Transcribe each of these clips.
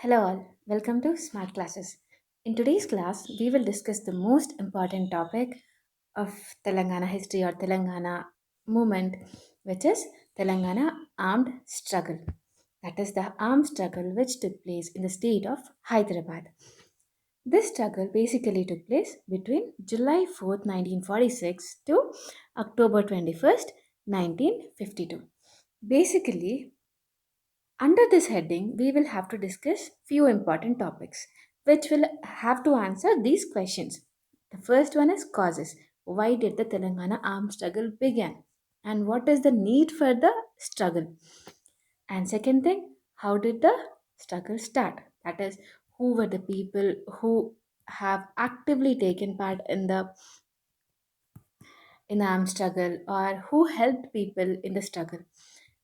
Hello all, welcome to Smart Classes. In today's class, we will discuss the most important topic of Telangana history or Telangana movement, which is Telangana armed struggle. That is the armed struggle which took place in the state of Hyderabad. This struggle basically took place between July 4th, 1946 to October 21st, 1952. Basically, under this heading, we will have to discuss few important topics which will have to answer these questions. The first one is causes. Why did the Telangana armed struggle begin? And what is the need for the struggle? And second thing, how did the struggle start? That is, who were the people who have actively taken part in the armed struggle or who helped people in the struggle.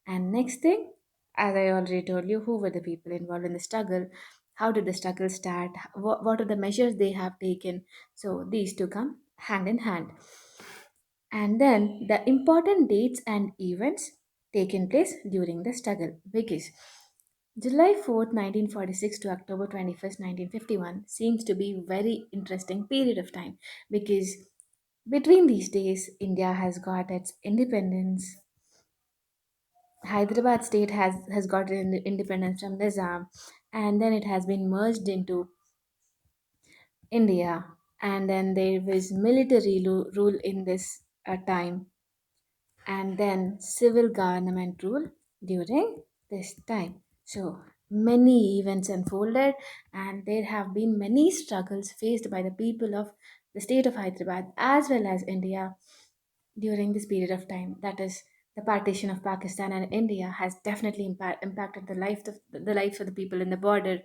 And next thing, as I already told you, who were the people involved in the struggle? How did the struggle start? What are the measures they have taken? So these two come hand in hand. And then the important dates and events taken place during the struggle because July 4th, 1946 to October 21st, 1951 seems to be very interesting period of time because between these days India has got its independence. Hyderabad state has gotten independence from Nizam, and then it has been merged into India, and then there was military rule in this time, and then civil government rule during this time. So many events unfolded, and there have been many struggles faced by the people of the state of Hyderabad as well as India during this period of time. That is, the partition of Pakistan and India has definitely impacted the lives of the people in the border,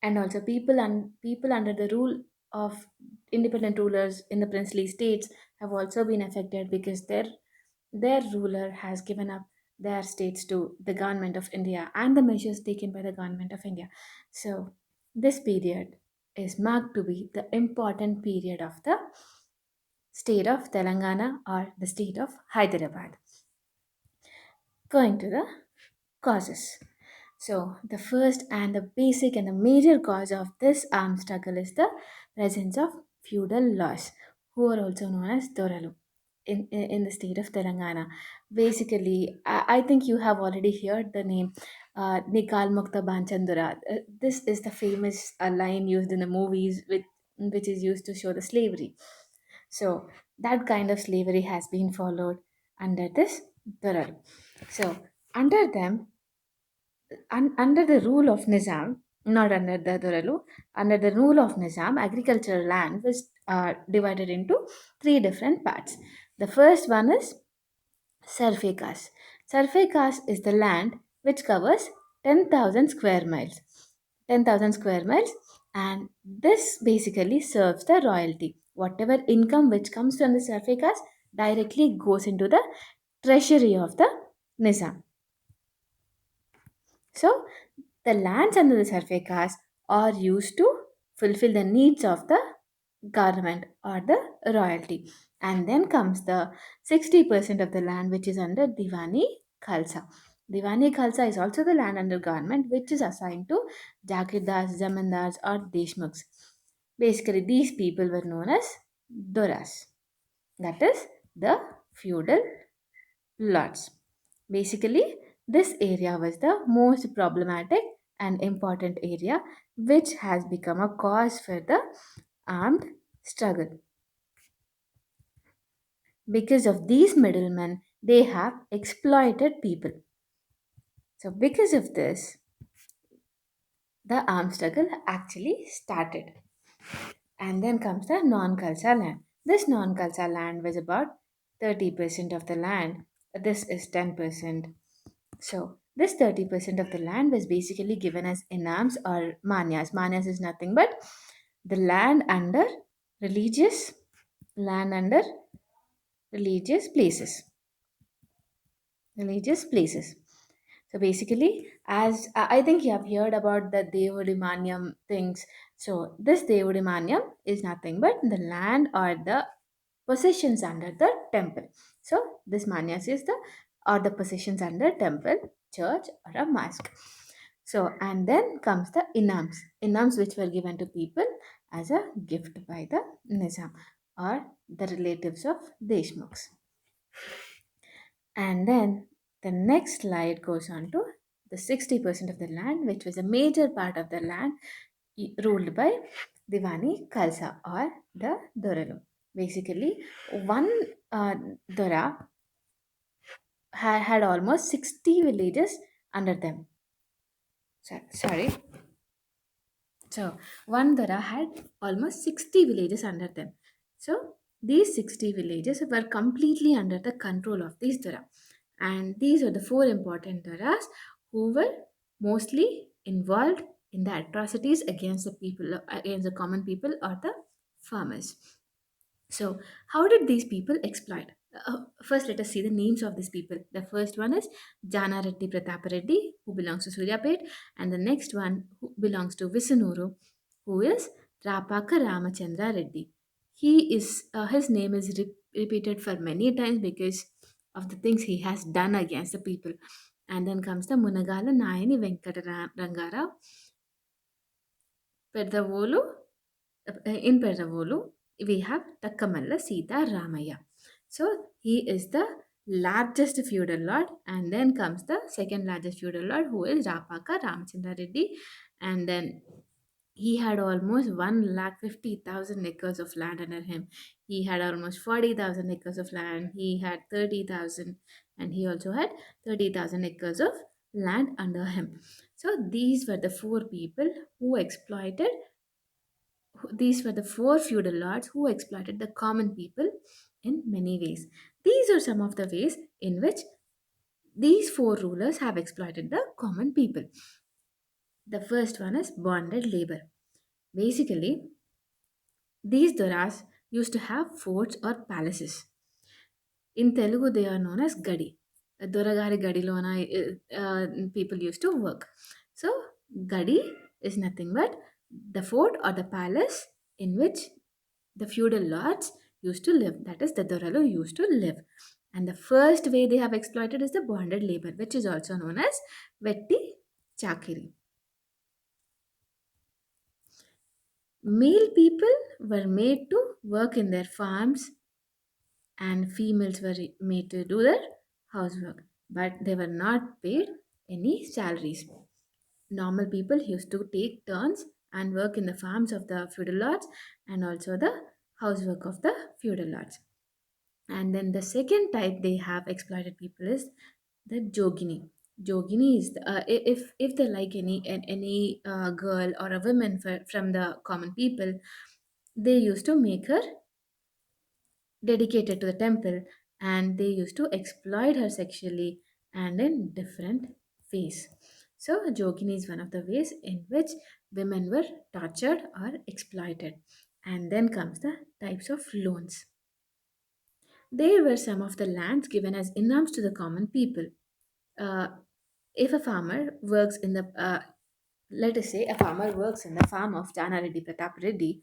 and also people under the rule of independent rulers in the princely states have also been affected because their ruler has given up their states to the government of India and the measures taken by the government of India. So this period is marked to be the important period of the state of Telangana or the state of Hyderabad. Going to the causes. So, the first and the basic and the major cause of this armed struggle is the presence of feudal laws, who are also known as Doralu in the state of Telangana. Basically, I think you have already heard the name Nikal Mukta Banchandura. This is the famous line used in the movies which is used to show the slavery. So that kind of slavery has been followed under this Dural. So under them, under the rule of Nizam, not under the Duralu, under the rule of Nizam, agricultural land was divided into three different parts. The first one is Sarfakas. Sarfakas is the land which covers 10,000 square miles. 10,000 square miles, and this basically serves the royalty. Whatever income which comes from the Sarfakas directly goes into the treasury of the Nizam. So, the lands under the Sarfakas are used to fulfill the needs of the government or the royalty. And then comes the 60% of the land which is under Diwani Khalsa. Diwani Khalsa is also the land under government which is assigned to Jagirdars, Zamindars, or Deshmukhs. Basically, these people were known as Doras. That is the feudal lords. Basically, this area was the most problematic and important area which has become a cause for the armed struggle. Because of these middlemen, they have exploited people. So, because of this, the armed struggle actually started. And then comes the non Khalsa land. This non Khalsa land was about 30% of the land. This is 10%. So, this 30% of the land was basically given as inams or manyas. Manyas is nothing but the religious land under religious places. Religious places. So basically, as I think you have heard about the Devudimanyam things. So this Devudimanyam is nothing but the land or the possessions under the temple. So this manyas is the or the possessions under temple, church, or a mosque. So, and then comes the inams. Inams which were given to people as a gift by the Nizam or the relatives of Deshmukhs. And then the next slide goes on to the 60% of the land, which was a major part of the land ruled by Divani Khalsa or the Doralu. Basically, one Dora had almost 60 villages under them. Sorry. So, one Dora had almost 60 villages under them. So, these 60 villages were completely under the control of these Dora. And these were the four important Doras who were mostly involved in the atrocities against the people, against the common people or the farmers. So, how did these people exploit? First, let us see the names of these people. The first one is Jana Reddy Pratap Reddy, who belongs to Suryapet, and the next one who belongs to Visanuru, who is Rapaka Ramachandra Reddy. His name is repeated for many times because of the things he has done against the people. And then comes the Munagala Nayani Venkata Rangara Pedavolu. In Pedavolu, we have Takkamalla Sita Ramaya. So he is the largest feudal lord, and then comes the second largest feudal lord, who is Rapaka Ramachandra Reddy, and then he had almost 1,50,000 acres of land under him. He had almost 40,000 acres of land. He had 30,000, and he also had 30,000 acres of land under him. So these were the four people who exploited. These were the four feudal lords who exploited the common people in many ways. These are some of the ways in which these four rulers have exploited the common people. The first one is bonded labor. Basically, these doras used to have forts or palaces. In Telugu, they are known as gadi. Doragari gadilona people used to work. So, gadi is nothing but the fort or the palace in which the feudal lords used to live. That is, the Doralu used to live. And the first way they have exploited is the bonded labor, which is also known as vetti chakiri. Male people were made to work in their farms and females were made to do their housework, but they were not paid any salaries. Normal people used to take turns and work in the farms of the feudal lords and also the housework of the feudal lords. And then the second type they have exploited people is the jogini. Jogini is if they like any girl or a woman from the common people, they used to make her dedicated to the temple, and they used to exploit her sexually and in different ways. So jogini is one of the ways in which women were tortured or exploited. And then comes the types of loans. They were some of the lands given as inams to the common people. Uh, if a farmer works in the let us say a farmer works in the farm of Jana Reddy Pratap Reddy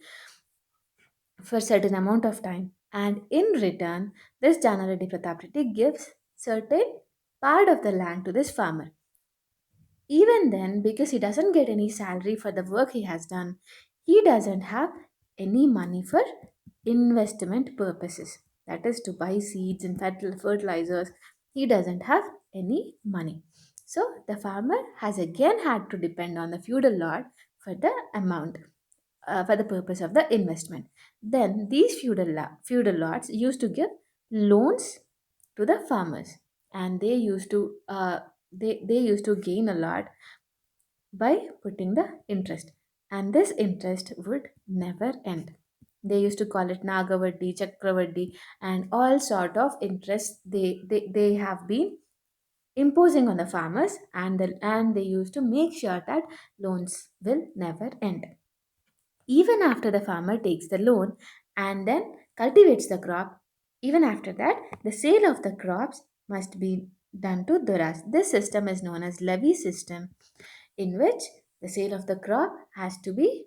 for a certain amount of time, and in return this Jana Reddy Pratap Reddy gives certain part of the land to this farmer. Even then, because he doesn't get any salary for the work he has done, he doesn't have any money for investment purposes. That is to buy seeds and fertilizers. He doesn't have any money. So the farmer has again had to depend on the feudal lord for the amount, for the purpose of the investment. Then these feudal lords used to give loans to the farmers, and they used to gain a lot by putting the interest, and this interest would never end. They used to call it Nagavaddi, Chakravaddi, and all sort of interest they have been imposing on the farmers, and they used to make sure that loans will never end. Even after the farmer takes the loan and then cultivates the crop, even after that, the sale of the crops must be done to Duras. This system is known as levy system, in which the sale of the crop has to be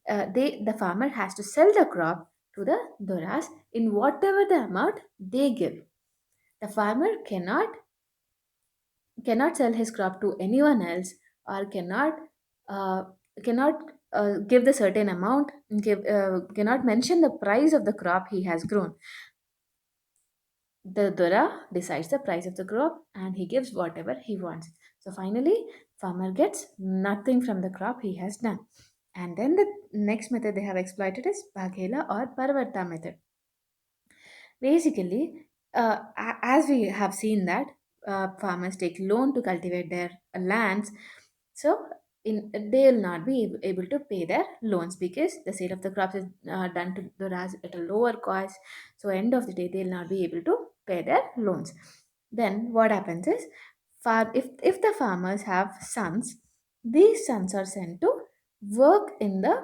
the farmer has to sell the crop to the Duras in whatever the amount they give. The farmer cannot sell his crop to anyone else or uh, cannot give the certain amount, cannot mention the price of the crop he has grown. The Dora decides the price of the crop and he gives whatever he wants. So finally, farmer gets nothing from the crop he has done. And then the next method they have exploited is Baghela or Parvarta method. Basically, as we have seen that farmers take loan to cultivate their lands, so they will not be able to pay their loans because the sale of the crops is done to the RAS at a lower cost. So end of the day, they will not be able to pay their loans. Then what happens is, if the farmers have sons, these sons are sent to work in the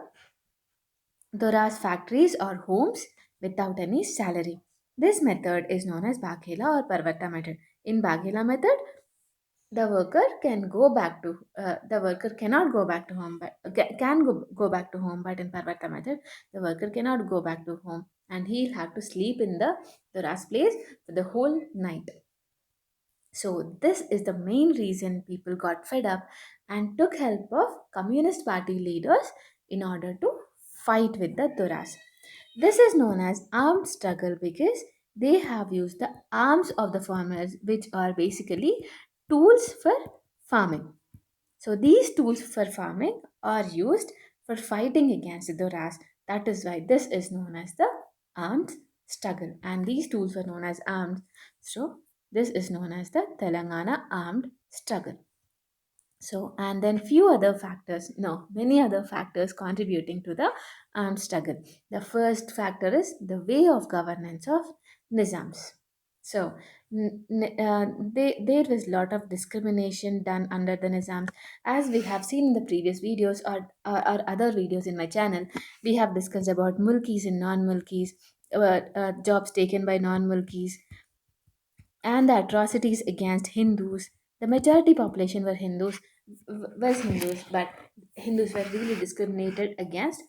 Dora's factories or homes without any salary. This method is known as Baghela or Parvata method. In Baghela method, the worker can go back to the worker cannot go back to home, but can go back to home. But in Parvata method, the worker cannot go back to home and he'll have to sleep in the Dora's place for the whole night. So this is the main reason people got fed up and took help of Communist Party leaders in order to fight with the Duras. This is known as armed struggle because they have used the arms of the farmers, which are basically tools for farming. So these tools for farming are used for fighting against the Doras. That is why this is known as the armed struggle. And these tools were known as armed. So this is known as the Telangana armed struggle. So, and then few other factors, no, many other factors contributing to the armed struggle. The first factor is the way of governance of Nizams. So, there was a lot of discrimination done under the Nizams. As we have seen in the previous videos or other videos in my channel, we have discussed about mulkis and non-mulkis, jobs taken by non-mulkis, and the atrocities against Hindus. The majority population were was Hindus, but Hindus were really discriminated against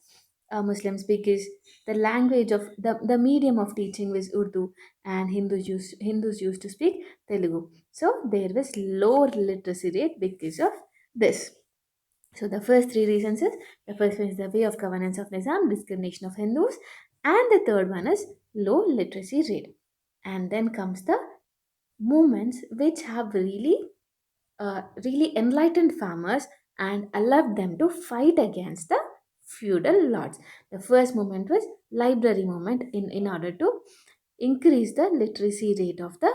Muslims because the language of the medium of teaching was Urdu, and Hindus used to speak Telugu. So there was low literacy rate because of this. So the first three reasons is, the first one is the way of governance of Nizam, discrimination of Hindus, and the third one is low literacy rate. And then comes the movements which have really enlightened farmers and allowed them to fight against the feudal lords. The first movement was library movement in order to increase the literacy rate of the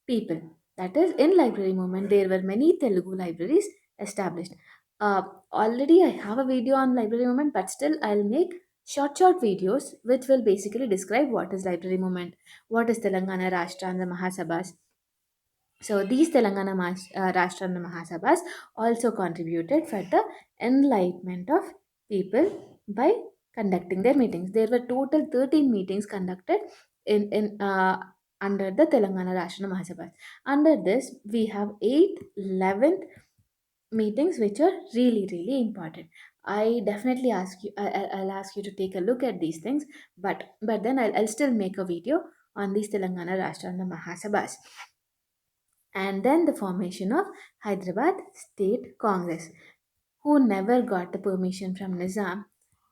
people. That is, in library movement, there were many Telugu libraries established. Already, I have a video on library movement, but still, I'll make short videos which will basically describe what is library movement, what is Telangana Rashtra and the Mahasabhas. So these Rashtra and Mahasabhas also contributed for the enlightenment of people by conducting their meetings. There were total 13 meetings conducted in under the Telangana Rashtra and Mahasabhas. Under this, we have 8th, 11th meetings which are really important. I definitely I'll ask you to take a look at these things, but then I'll still make a video on these Telangana Rashtra and the Mahasabhas. And then the formation of Hyderabad State Congress, who never got the permission from Nizam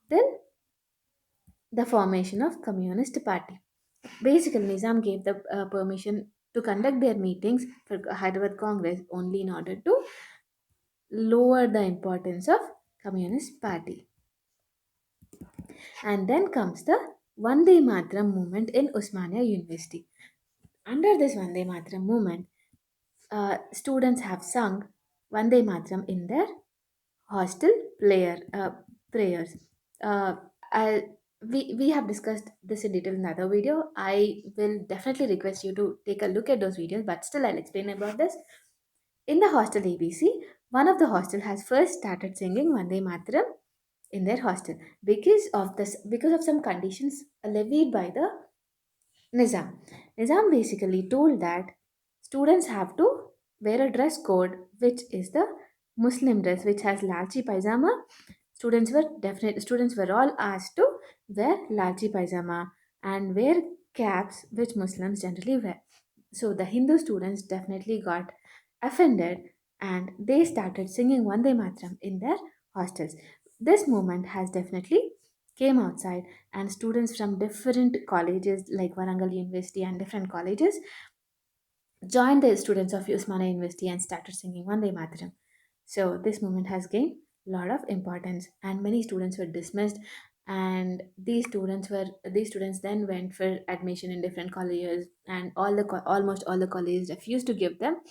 till the formation of Communist Party. Basically, Nizam gave the permission to conduct their meetings for Hyderabad Congress only in order to lower the importance of Communist Party. And then comes the Vande Mataram movement in Usmania University. Under this Vande Mataram movement, students have sung Vande Mataram in their hostel prayers. Uh, I, we have discussed this in detail in another video. I will definitely request you to take a look at those videos, but still I'll explain about this. In the hostel ABC, one of the hostel has first started singing Vande Mataram in their hostel because of some conditions levied by the Nizam. Nizam basically told that students have to wear a dress code which is the Muslim dress, which has lalchi paisama. Students were all asked to wear lalchi paisama and wear caps which Muslims generally wear. So the Hindu students definitely got offended and they started singing Vande Mataram in their hostels. This movement has definitely came outside, and students from different colleges like Warangal University and different colleges joined the students of Usmania University and started singing Vande Mataram. So this movement has gained a lot of importance, and many students were dismissed. And these students then went for admission in different colleges, and almost all the colleges refused to give them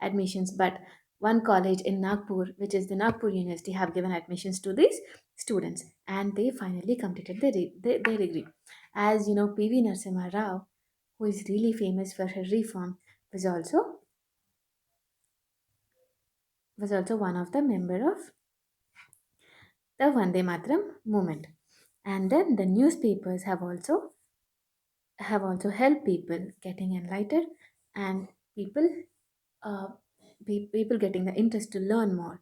admissions. But one college in Nagpur, which is the Nagpur University, have given admissions to these students, and they finally completed their degree. As you know, P.V. Narasimha Rao, who is really famous for her reform, was also was also one of the member of the Vande Mataram movement. And then the newspapers have also helped people getting enlightened, and people uh, people getting the interest to learn more.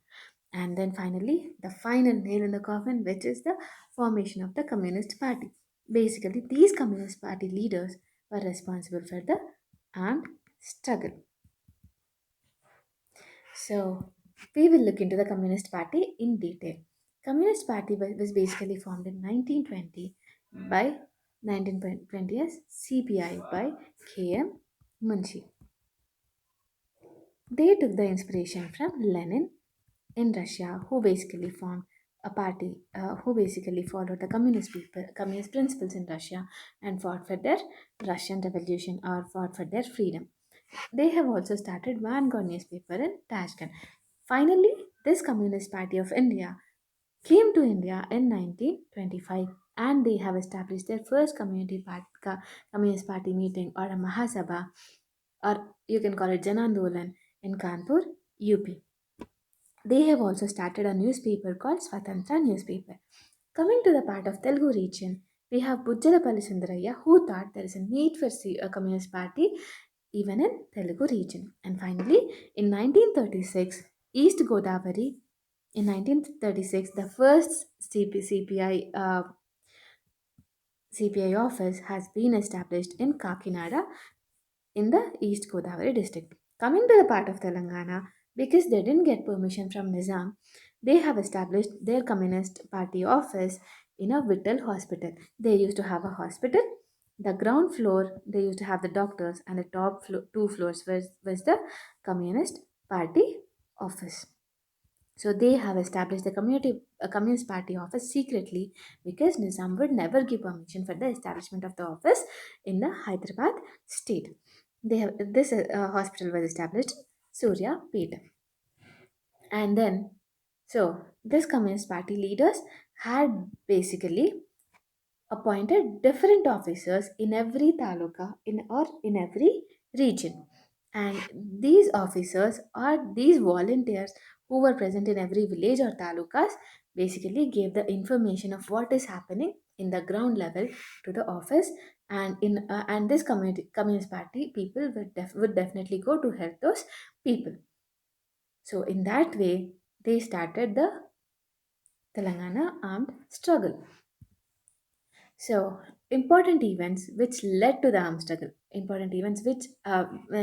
And then finally, the final nail in the coffin, which is the formation of the Communist Party. Basically, these Communist Party leaders were responsible for the armed struggle. So we will look into the Communist Party in detail. Communist Party was basically formed in 1920 by 1920 as CPI by K.M. Munshi. They took the inspiration from Lenin in Russia, who basically formed a party who basically followed the communist principles in Russia and fought for their Russian revolution or fought for their freedom. They have also started Vanguard newspaper in Tashkent. Finally, this Communist Party of India came to India in 1925, and they have established their first Communist Party meeting or a Mahasabha, or you can call it Janandolan, in Kanpur, UP. They have also started a newspaper called Swatantra newspaper. Coming to the part of Telugu region, we have Bujjalapalli Sundaraya, who thought there is a need for a communist party even in Telugu region. And finally, in 1936, East Godavari, in 1936, the first CPI office has been established in Kakinada in the East Godavari district. Coming to the part of Telangana, because they didn't get permission from Nizam, they have established their Communist Party office in a Vittal hospital. They used to have a hospital. The ground floor, they used to have the doctors, and the two floors was the Communist Party office. So they have established the Communist Party office secretly, because Nizam would never give permission for the establishment of the office in the Hyderabad state. This hospital was established in Surya Peta. And then, so this Communist Party leaders had basically appointed different officers in every taluka in every region, and these officers or these volunteers who were present in every village or talukas basically gave the information of what is happening in the ground level to the office. And this communist party people would definitely go to help those people. So in that way they started the Telangana armed struggle. So, important events which led to the armed struggle. Important events which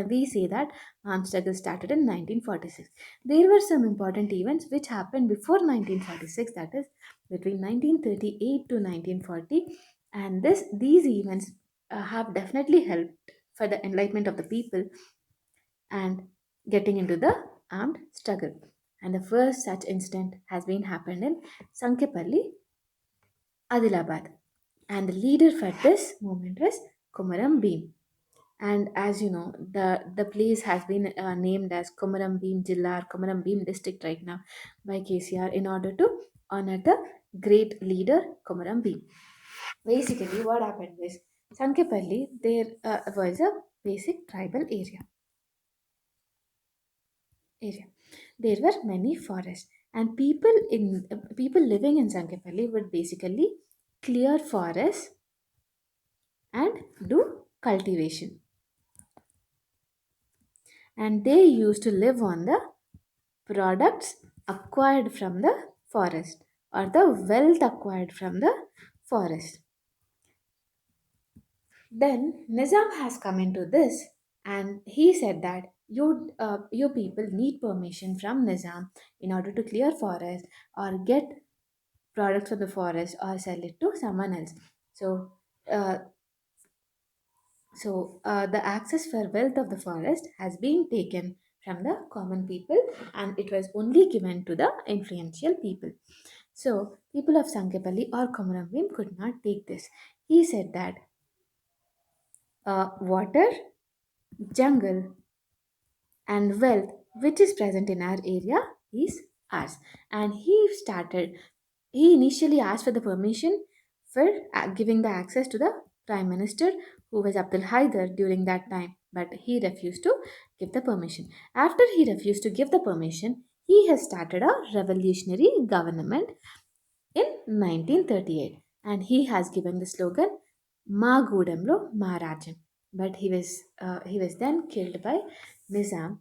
we say that armed struggle started in 1946. There were some important events which happened before 1946, that is between 1938 to 1940, and these events have definitely helped for the enlightenment of the people and getting into the armed struggle. And the first such incident has been happened in Sankepalli, Adilabad. And the leader for this movement was Kumaram Bhim. And as you know, the place has been named as Kumaram Bhim Jilla or Kumaram Bhim district right now by KCR in order to honor the great leader Kumaram Bhim. Basically, what happened was Sankepalli, there was a basic tribal area. There were many forests, and people living in Sankepalli would basically clear forests and do cultivation. And they used to live on the products acquired from the forest or the wealth acquired from the forest. Then Nizam has come into this, and he said that you people need permission from Nizam in order to clear forest or get products from the forest or sell it to someone else. So, uh, the access for wealth of the forest has been taken from the common people, and it was only given to the influential people. So, people of Sankepalli or Komaram could not take this. He said that water, jungle, and wealth which is present in our area is ours. And he initially asked for the permission for giving the access to the prime minister, who was Abdul Haider during that time, but he refused to give the permission. After he refused to give the permission, he has started a revolutionary government in 1938, and he has given the slogan Ma Gudamlo Maharajam. But he was then killed by Nizam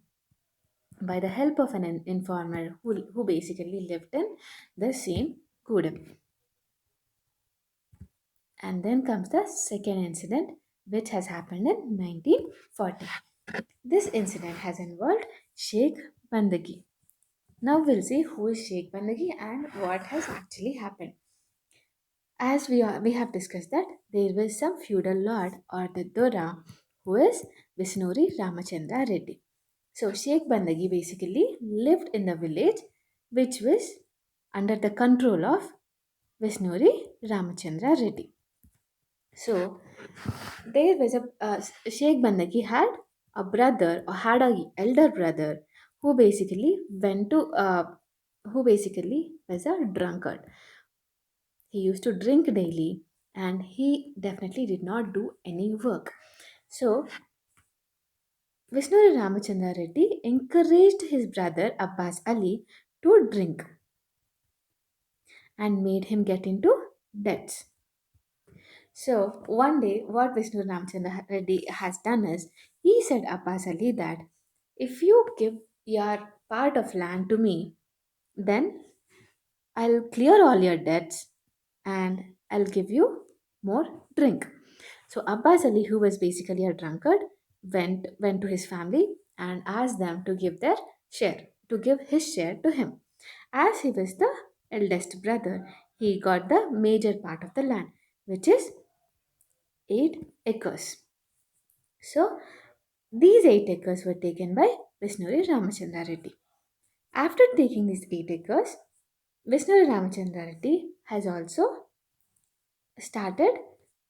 by the help of an informer who basically lived in the same Kudam. And then comes the second incident, which has happened in 1940. This incident has involved Sheikh Bandagi. Now we'll see who is Sheikh Bandagi and what has actually happened. As we have discussed that there was some feudal lord or the Dora who is Visnuri Ramachandra Reddy. So Sheikh Bandagi basically lived in the village which was under the control of Visnuri Ramachandra Reddy. So there was Sheikh Bandagi had a brother or had a elder brother who basically went to who basically was a drunkard. He used to drink daily and he definitely did not do any work. So Visnuri Ramachandra Reddy encouraged his brother Abbas Ali to drink and made him get into debts. So one day, what Vishnu Ramchandra Reddy has done is he said Abbas Ali that if you give your part of land to me, then I'll clear all your debts and I'll give you more drink. So Abbas Ali, who was basically a drunkard, went to his family and asked them to give their share, to give his share to him. As he was the eldest brother, he got the major part of the land, which is 8 acres. So these 8 acres were taken by Visnuri Ramachandra Reddy. After taking these 8 acres, Visnuri Ramachandra Reddy has also started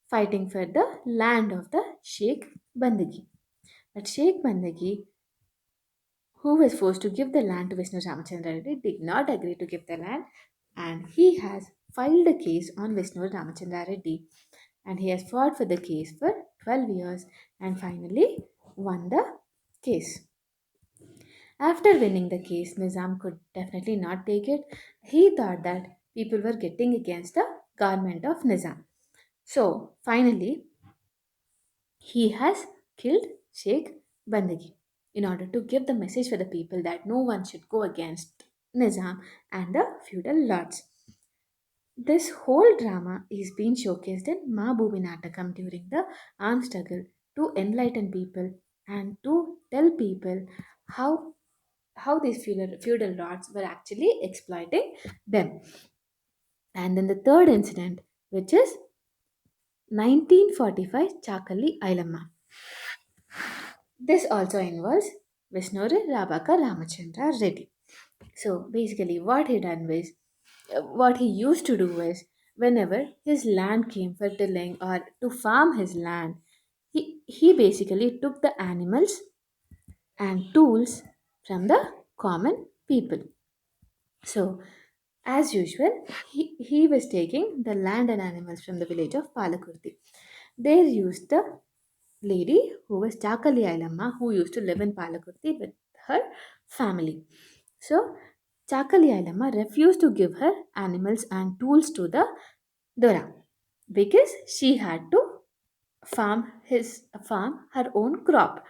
fighting for the land of the Sheikh Bandagi. But Sheikh Bandagi, who was forced to give the land to Vishnu Ramachandra Reddy, did not agree to give the land, and he has filed a case on Vishnu Ramachandra Reddy, and he has fought for the case for 12 years and finally won the case. After winning the case, Nizam could definitely not take it. He thought that people were getting against the government of Nizam. So finally, he has killed Sheikh Bandagi in order to give the message for the people that no one should go against Nizam and the feudal lords. This whole drama is being showcased in Mahabhubi Natakam during the armed struggle to enlighten people and to tell people how these feudal lords were actually exploiting them. And then the third incident, which is 1945 Chakali Ailamma. This also involves Visnuri Rabaka Ramachandra Reddy. So basically, what he used to do is, whenever his land came for tilling or to farm his land, he basically took the animals and tools from the common people. So, as usual, he was taking the land and animals from the village of Palakurti. There used the lady who was Chakali Ailamma, who used to live in Palakurti with her family. So, Chakali Ailamma refused to give her animals and tools to the Dora because she had to farm her own crop.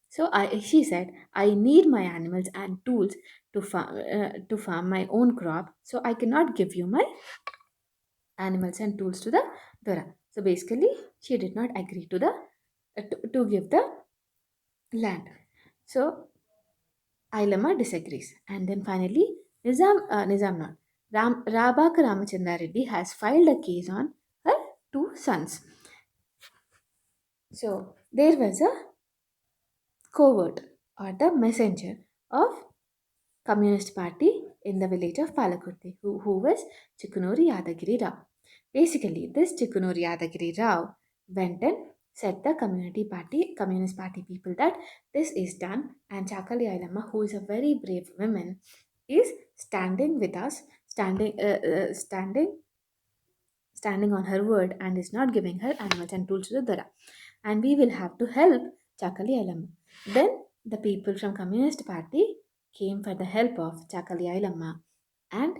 So she said, I need my animals and tools to farm my own crop. So I cannot give you my animals and tools to the Dora. So basically, she did not agree to give the land. So Ailama disagrees. And then finally, Nizam not. Rabaka Ramachandra Reddy has filed a case on her two sons. So there was a covert or the messenger of Communist Party in the village of Palakurti, who was Chikunuri Yadagiri Rao. Basically, this Chikunuri Yadagiri Rao went and said the Communist Party people that this is done, and Chakali Ailama, who is a very brave woman, is standing with us, standing on her word and is not giving her animals and tools to the Dara. And we will have to help Chakali Ailamma. Then the people from Communist Party came for the help of Chakali Ailamma, and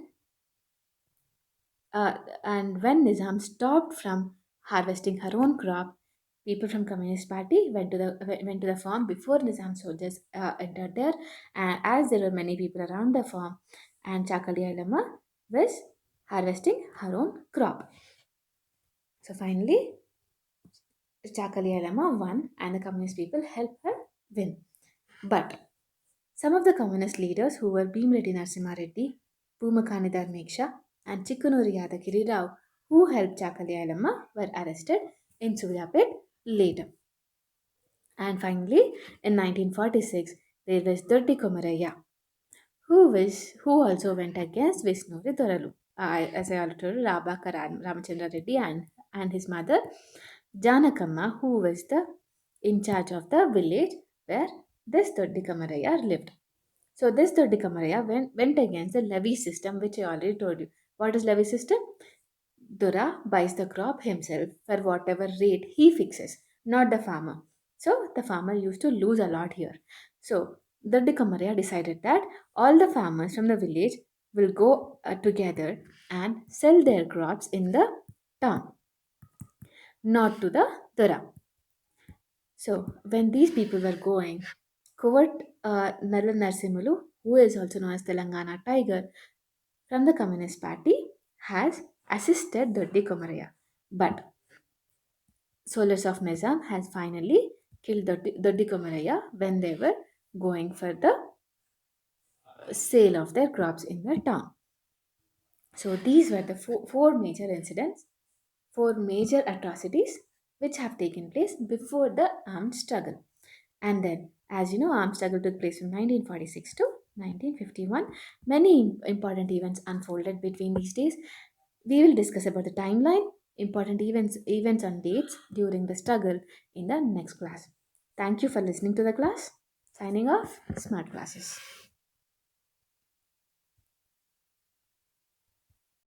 uh, and when Nizam stopped from harvesting her own crop, people from Communist Party went to the farm before Nizam soldiers entered there, and as there were many people around the farm, and Chakali Ailamma was harvesting her own crop. So finally, Chakalialama won and the communist people helped her win. But some of the communist leaders who were Bhimreddy Narasimha Reddy, Pumakani Dharmeksha, and Chikkunuri Yadagiri Rao, who helped Chakalialama, were arrested in Suryapet later. And finally, in 1946, there was Doddi Komaraya, who also went against Visnuri Doralu. As I already told, Rabaka Ramachandra Reddy and his mother Janakamma, who was the in charge of the village where this Doddi lived. So this Doddi went against the levy system, which I already told you. What is levy system? Dura buys the crop himself for whatever rate he fixes, not the farmer. So the farmer used to lose a lot here. So Doddi decided that all the farmers from the village will go together and sell their crops in the town, not to the Dura. So when these people were going, Kuvat Nalla Narsimulu, who is also known as Telangana Tiger, from the Communist Party, has assisted Doddi Komaraya. But soldiers of Nizam has finally killed Doddi Komaraya when they were going for the sale of their crops in the town. So these were the four major incidents, four major atrocities which have taken place before the armed struggle. And then, as you know, armed struggle took place from 1946 to 1951. Many important events unfolded between these days. We will discuss about the timeline, important events and dates during the struggle in the next class. Thank you for listening to the class. Signing off, Smart Classes.